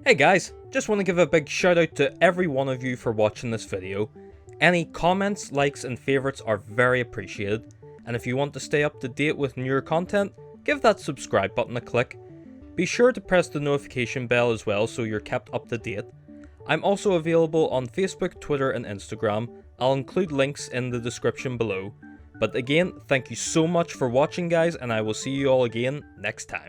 Hey guys, just want to give a big shout out to every one of you for watching this video. Any comments, likes and favourites are very appreciated, and if you want to stay up to date with newer content, give that subscribe button a click. Be sure to press the notification bell as well so you're kept up to date. I'm also available on Facebook, Twitter and Instagram. I'll include links in the description below. But again, thank you so much for watching guys, and I will see you all again next time.